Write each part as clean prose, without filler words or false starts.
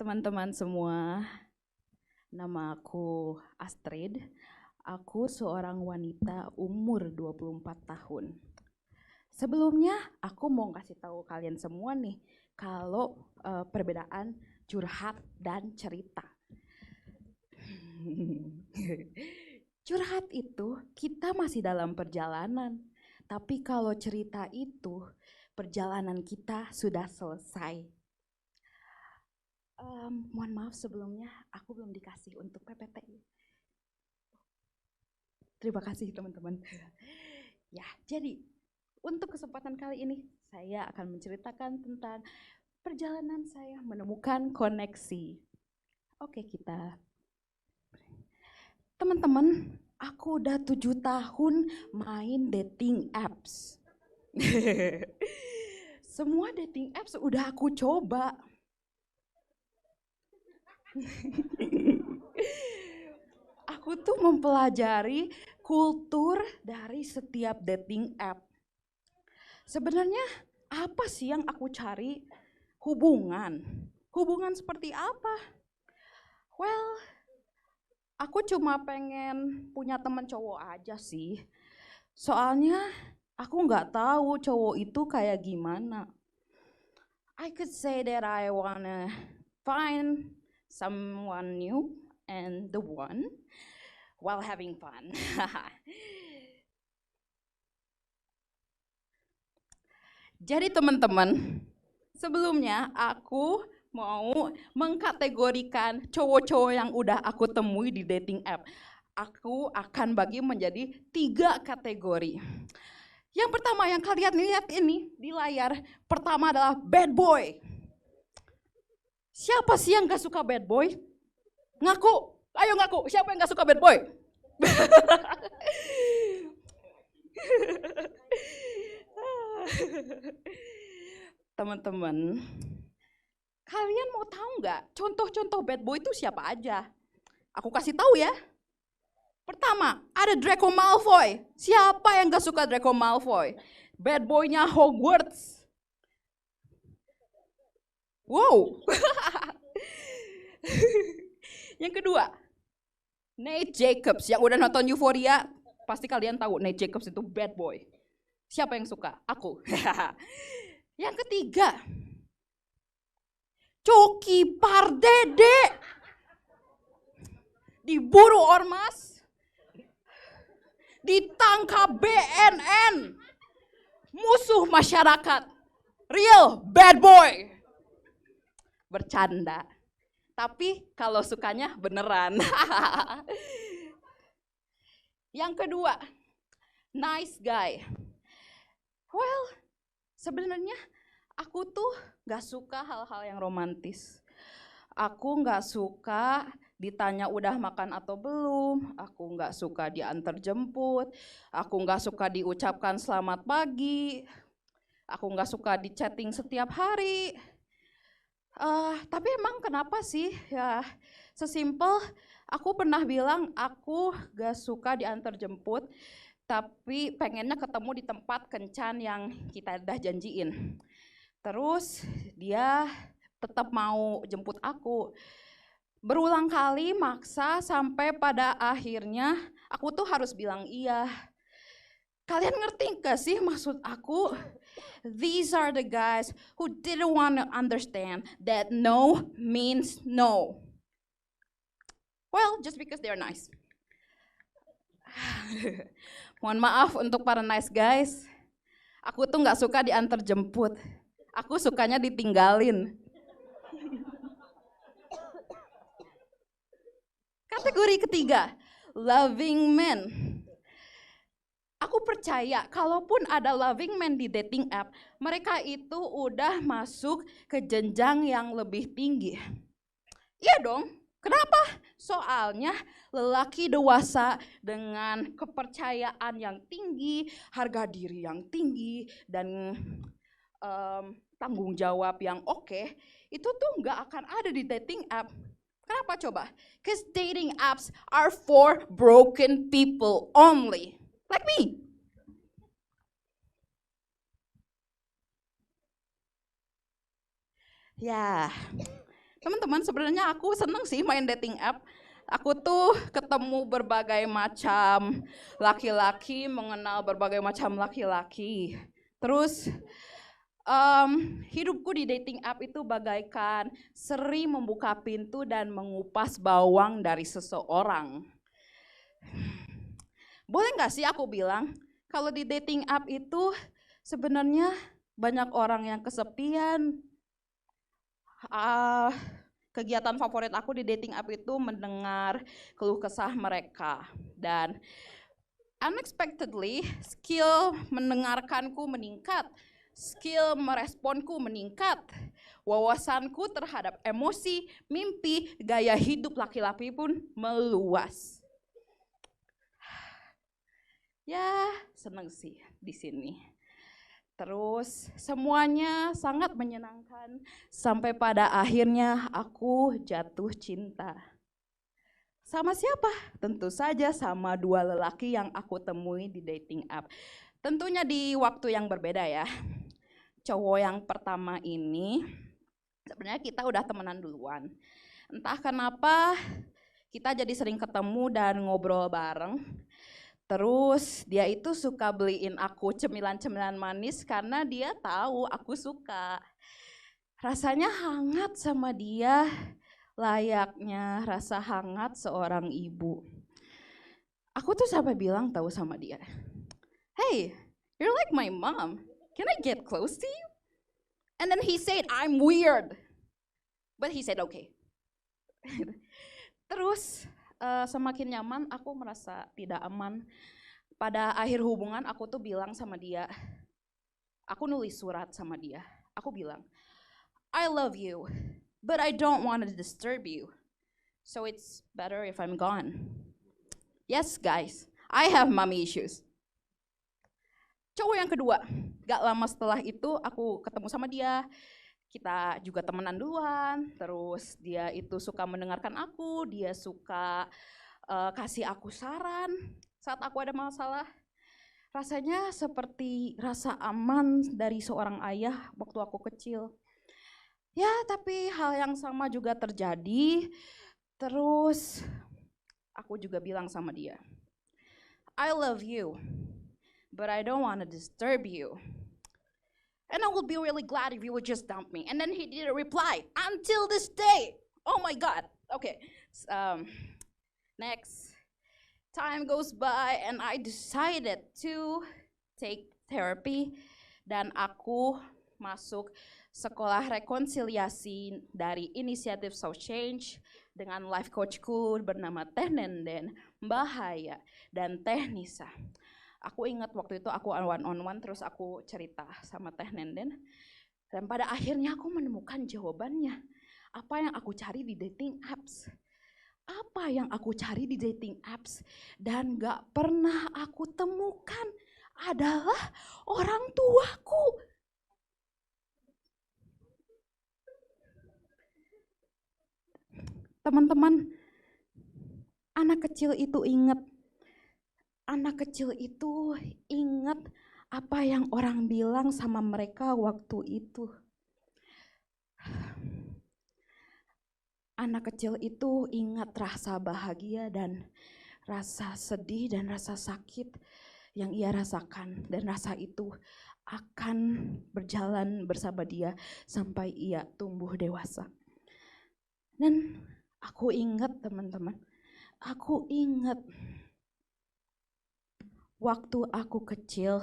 teman-teman semua, nama aku Astrid. Aku seorang wanita umur 24 tahun. Sebelumnya aku mau kasih tahu kalian semua nih kalau perbedaan curhat dan cerita. Curhat itu kita masih dalam perjalanan, tapi kalau cerita itu perjalanan kita sudah selesai. Mohon maaf sebelumnya, aku belum dikasih untuk PPT. Terima kasih teman-teman. Ya, jadi untuk kesempatan kali ini saya akan menceritakan tentang perjalanan saya menemukan koneksi. Oke, kita. Teman-teman, aku udah 7 tahun main dating apps. Semua dating apps udah aku coba. Aku tuh mempelajari kultur dari setiap dating app. Sebenarnya apa sih yang aku cari? Hubungan. Hubungan seperti apa? Well, aku cuma pengen punya teman cowok aja sih. Soalnya aku nggak tahu cowok itu kayak gimana. I could say that I wanna find someone new and the one while having fun. Jadi teman-teman, sebelumnya aku mau mengkategorikan cowok-cowok yang udah aku temui di dating app. Aku akan bagi menjadi 3 kategori. Yang pertama yang kalian lihat ini di layar, pertama adalah bad boy. Siapa sih yang gak suka bad boy? Ngaku, ayo ngaku, siapa yang gak suka bad boy? Teman-teman, kalian mau tahu nggak contoh-contoh bad boy itu siapa aja? Aku kasih tahu ya. Pertama, ada Draco Malfoy. Siapa yang gak suka Draco Malfoy? Bad boy-nya Hogwarts. Wow. Yang kedua, Nate Jacobs. Yang udah nonton Euphoria, pasti kalian tahu Nate Jacobs itu bad boy. Siapa yang suka? Aku. Yang ketiga, Coki Pardede. Diburu ormas, ditangkap BNN, musuh masyarakat, real bad boy. Bercanda, tapi kalau sukanya beneran. Yang kedua, nice guy. Well, sebenarnya aku tuh gak suka hal-hal yang romantis. Aku gak suka ditanya udah makan atau belum, aku nggak suka diantar jemput, aku nggak suka diucapkan selamat pagi, aku nggak suka di chatting setiap hari. Tapi emang kenapa sih? Ya sesimpel aku pernah bilang aku nggak suka diantar jemput, tapi pengennya ketemu di tempat kencan yang kita udah janjiin. Terus dia tetap mau jemput aku. Berulang kali maksa sampai pada akhirnya aku tuh harus bilang iya. Kalian ngerti gak sih maksud aku? These are the guys who didn't want to understand that no means no. Well, just because they're nice. Mohon maaf untuk para nice guys. Aku tuh gak suka diantar jemput. Aku sukanya ditinggalin. Kategori ketiga, loving men. Aku percaya kalaupun ada loving men di dating app, mereka itu udah masuk ke jenjang yang lebih tinggi. Iya dong, kenapa? Soalnya lelaki dewasa dengan kepercayaan yang tinggi, harga diri yang tinggi, dan tanggung jawab yang oke, itu tuh nggak akan ada di dating app. Kenapa coba? Because dating apps are for broken people only. Like me. Ya, Teman-teman, sebenarnya aku seneng sih main dating app. Aku tuh ketemu berbagai macam laki-laki, mengenal berbagai macam laki-laki. Terus hidupku di dating app itu bagaikan sering membuka pintu dan mengupas bawang dari seseorang. Boleh nggak sih aku bilang, kalau di dating app itu sebenarnya banyak orang yang kesepian. Kegiatan favorit aku di dating app itu mendengar keluh kesah mereka. Dan unexpectedly, skill mendengarkanku meningkat, skill meresponku meningkat, wawasanku terhadap emosi, mimpi, gaya hidup laki-laki pun meluas. Ya, seneng sih di sini. Terus semuanya sangat menyenangkan sampai pada akhirnya aku jatuh cinta. Sama siapa? Tentu saja sama dua lelaki yang aku temui di dating app. Tentunya di waktu yang berbeda ya. Cowok yang pertama ini sebenarnya kita udah temenan duluan. Entah kenapa kita jadi sering ketemu dan ngobrol bareng. Terus dia itu suka beliin aku cemilan-cemilan manis karena dia tahu aku suka. Rasanya hangat sama dia, layaknya rasa hangat seorang ibu. Aku tuh sampai bilang tahu sama dia, "Hey, you're like my mom. Can I get close to you?" And then he said, "I'm weird." But he said okay. Terus semakin nyaman aku merasa tidak aman. Pada akhir hubungan aku tuh bilang sama dia, aku nulis surat sama dia. Aku bilang, "I love you, but I don't want to disturb you. So it's better if I'm gone." Yes guys, I have mommy issues. Cowok yang kedua, gak lama setelah itu aku ketemu sama dia. Kita juga temenan duluan, terus dia itu suka mendengarkan aku, dia suka kasih aku saran saat aku ada masalah. Rasanya seperti rasa aman dari seorang ayah waktu aku kecil. Ya, tapi hal yang sama juga terjadi. Terus aku juga bilang sama dia, "I love you, but I don't want to disturb you. And I would be really glad if you would just dump me." And then he didn't reply until this day. Oh my God. Okay. Next. Time goes by and I decided to take therapy. Dan aku masuk sekolah rekonsiliasi dari inisiatif South Change dengan life coachku bernama Teh Nenden, Mbak Haya, dan Teh Nisa. Aku ingat waktu itu aku one on one terus aku cerita sama Teh Nenden. Dan pada akhirnya aku menemukan jawabannya. Apa yang aku cari di dating apps. Apa yang aku cari di dating apps dan gak pernah aku temukan adalah orang tuaku. Teman-teman, anak kecil itu ingat apa yang orang bilang sama mereka waktu itu. Anak kecil itu ingat rasa bahagia dan rasa sedih dan rasa sakit yang ia rasakan. Dan rasa itu akan berjalan bersama dia sampai ia tumbuh dewasa. Dan aku ingat teman-teman, aku ingat waktu aku kecil,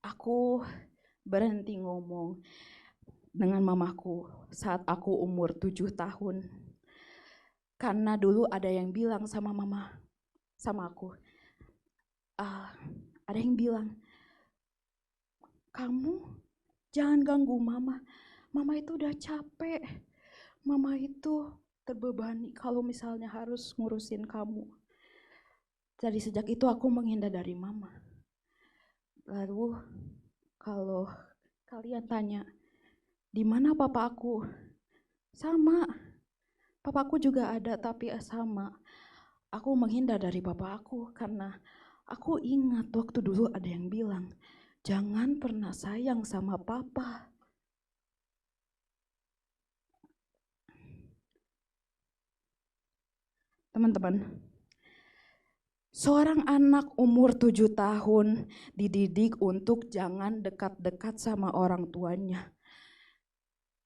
aku berhenti ngomong dengan mamaku saat aku umur 7 tahun. Karena dulu ada yang bilang sama mama, sama aku, ada yang bilang, "Kamu jangan ganggu mama, mama itu udah capek, mama itu terbebani kalau misalnya harus ngurusin kamu." Dari sejak itu aku menghindar dari mama. Lalu kalau kalian tanya, di mana papa aku? Sama, papaku juga ada tapi sama. Aku menghindar dari papa aku karena aku ingat waktu dulu ada yang bilang, "Jangan pernah sayang sama papa." Teman-teman, seorang anak umur 7 tahun dididik untuk jangan dekat-dekat sama orang tuanya.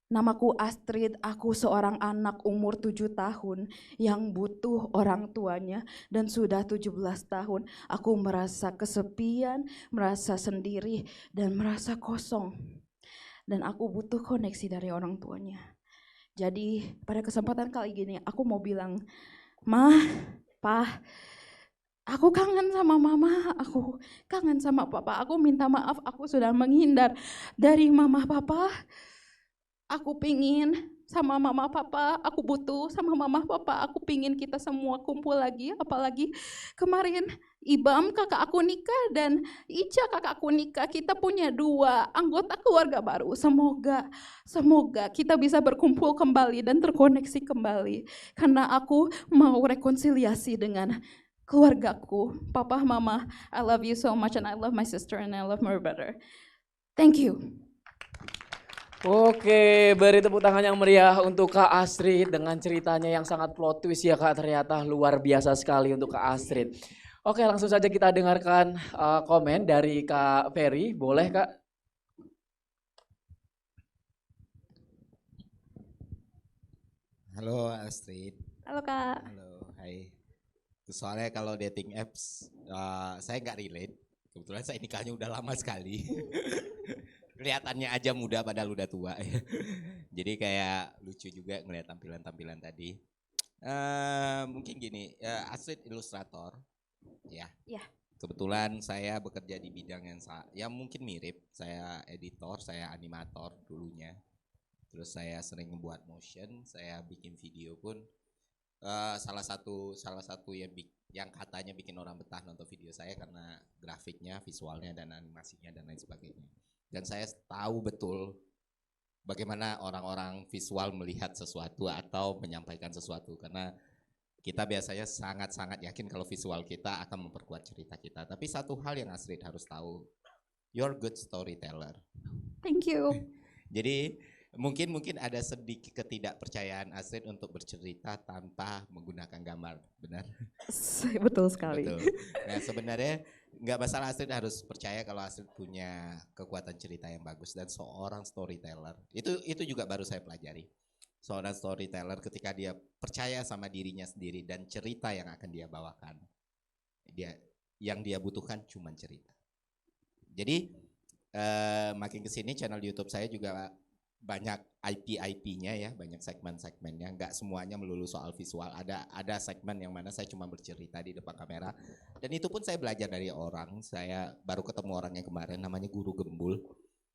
Namaku Astrid, aku seorang anak umur 7 tahun yang butuh orang tuanya, dan sudah 17 tahun aku merasa kesepian, merasa sendiri, dan merasa kosong. Dan aku butuh koneksi dari orang tuanya. Jadi pada kesempatan kali ini aku mau bilang, Ma, Pa, aku kangen sama mama, aku kangen sama papa, aku minta maaf aku sudah menghindar dari mama papa. Aku pingin sama mama papa, aku butuh sama mama papa, aku pingin kita semua kumpul lagi, apalagi kemarin Ibam kakak aku nikah dan Ica kakak aku nikah, kita punya 2 anggota keluarga baru, semoga kita bisa berkumpul kembali dan terkoneksi kembali, karena aku mau rekonsiliasi dengan keluargaku, papa, mama, I love you so much and I love my sister and I love my brother, thank you. Oke, beri tepuk tangan yang meriah untuk Kak Astrid dengan ceritanya yang sangat plot twist ya Kak, ternyata luar biasa sekali untuk Kak Astrid. Oke, langsung saja kita dengarkan komen dari Kak Ferry, boleh Kak? Halo Astrid. Halo Kak. Halo, hai. Soalnya kalau dating apps saya nggak relate. Kebetulan saya nikahnya udah lama sekali. Kelihatannya aja muda padahal udah tua. Jadi kayak lucu juga ngeliat tampilan-tampilan tadi. Mungkin gini, Astrid ilustrator, ya. Ya. Kebetulan saya bekerja di bidang yang mungkin mirip. Saya editor, saya animator dulunya. Terus saya sering membuat motion, saya bikin video pun. Salah satu yang katanya bikin orang betah nonton video saya karena grafiknya, visualnya, dan animasinya dan lain sebagainya. Dan saya tahu betul bagaimana orang-orang visual melihat sesuatu atau menyampaikan sesuatu, karena kita biasanya sangat-sangat yakin kalau visual kita akan memperkuat cerita kita. Tapi satu hal yang Astrid harus tahu, you're good storyteller. Thank you. Jadi mungkin ada sedikit ketidakpercayaan Astrid untuk bercerita tanpa menggunakan gambar, benar? Betul sekali. Betul. Nah sebenarnya nggak masalah, Astrid harus percaya kalau Astrid punya kekuatan cerita yang bagus dan seorang storyteller. Itu juga baru saya pelajari. Seorang storyteller ketika dia percaya sama dirinya sendiri dan cerita yang akan dia bawakan, yang dia butuhkan cuma cerita. Jadi makin kesini channel YouTube saya juga banyak IP-nya ya, banyak segmen-segmennya, nggak semuanya melulu soal visual. Ada segmen yang mana saya cuma bercerita di depan kamera, dan itu pun saya belajar dari orang. Saya baru ketemu orang yang kemarin, namanya Guru Gembul.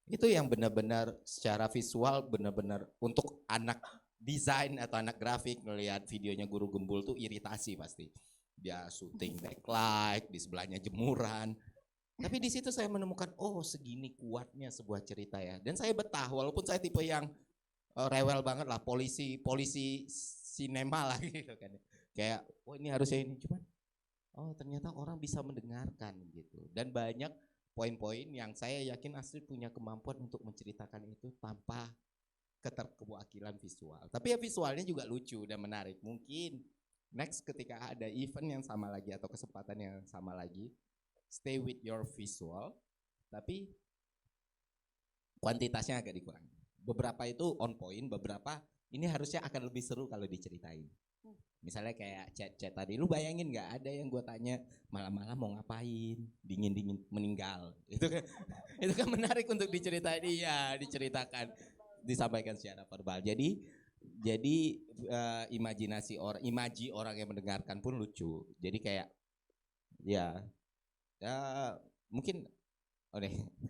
Itu yang benar-benar secara visual, benar-benar untuk anak desain atau anak grafik melihat videonya Guru Gembul tuh iritasi pasti. Dia syuting backlight, di sebelahnya jemuran. Tapi di situ saya menemukan, oh segini kuatnya sebuah cerita ya. Dan saya betah, walaupun saya tipe yang rewel banget lah, polisi sinema lah gitu kan. Kayak, oh ini harusnya ini, cuman oh ternyata orang bisa mendengarkan gitu. Dan banyak poin-poin yang saya yakin Astrid punya kemampuan untuk menceritakan itu tanpa keterwakilan visual. Tapi ya visualnya juga lucu dan menarik. Mungkin next ketika ada event yang sama lagi atau kesempatan yang sama lagi, stay with your visual, tapi kuantitasnya agak dikurangi. Beberapa itu on point, beberapa ini harusnya akan lebih seru kalau diceritain. Misalnya kayak chat tadi, lu bayangin nggak ada yang gue tanya malam-malam mau ngapain, dingin meninggal, itu kan menarik untuk diceritain, iya diceritakan, disampaikan secara verbal. Jadi imaji orang yang mendengarkan pun lucu. Jadi kayak ya mungkin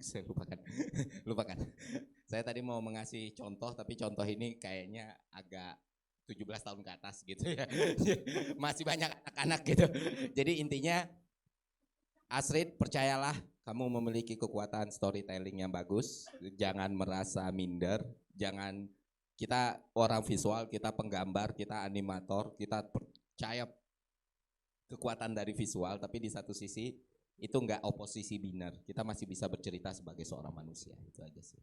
saya lupakan. Saya tadi mau mengasih contoh, tapi contoh ini kayaknya agak 17 tahun ke atas gitu ya. Masih banyak anak-anak gitu. Jadi intinya Astrid, percayalah kamu memiliki kekuatan storytelling yang bagus. Jangan merasa minder, jangan, kita orang visual, kita penggambar, kita animator, kita percaya kekuatan dari visual, tapi di satu sisi itu enggak oposisi biner. Kita masih bisa bercerita sebagai seorang manusia. Itu aja sih.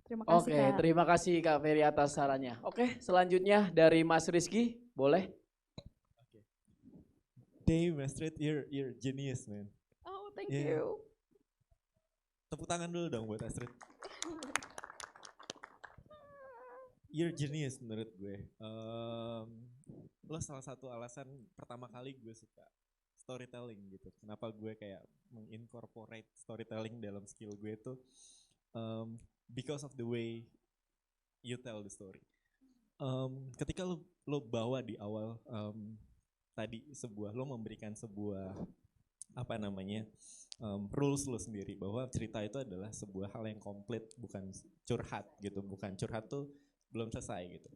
Terima kasih, Oke, Kak. terima kasih Kak Ferry atas sarannya. Oke, selanjutnya dari Mas Rizky, boleh? Damn, Astrid, you're genius, man. Oh, thank Yeah. you. Tepuk tangan dulu dong buat Astrid. You're genius menurut gue. Lo salah satu alasan pertama kali gue suka storytelling gitu. Kenapa gue kayak mengincorporate storytelling dalam skill gue itu because of the way you tell the story. Ketika lo bawa di awal tadi lo memberikan sebuah apa namanya rules lo sendiri bahwa cerita itu adalah sebuah hal yang komplit, bukan curhat gitu, bukan curhat tuh belum selesai gitu.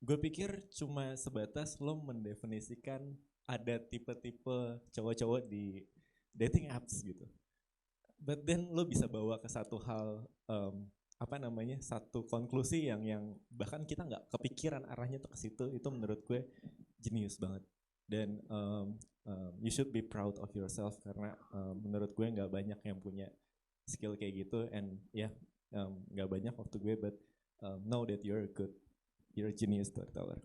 Gue pikir cuma sebatas lo mendefinisikan ada tipe-tipe cowok-cowok di dating apps gitu. But then lo bisa bawa ke satu hal satu konklusi yang bahkan kita nggak kepikiran arahnya tuh ke situ. Itu menurut gue jenius banget. Dan you should be proud of yourself karena menurut gue nggak banyak yang punya skill kayak gitu, and nggak banyak waktu gue, but know that you're a genius storyteller.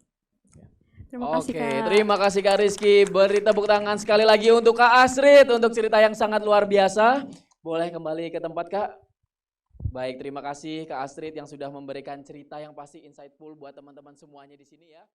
Yeah. Terima kasih, Oke, Kak. terima kasih Kak Rizky. Beri tepuk tangan sekali lagi untuk Kak Astrid untuk cerita yang sangat luar biasa. Boleh kembali ke tempat Kak. Baik, terima kasih Kak Astrid yang sudah memberikan cerita yang pasti insightful buat teman-teman semuanya di sini ya.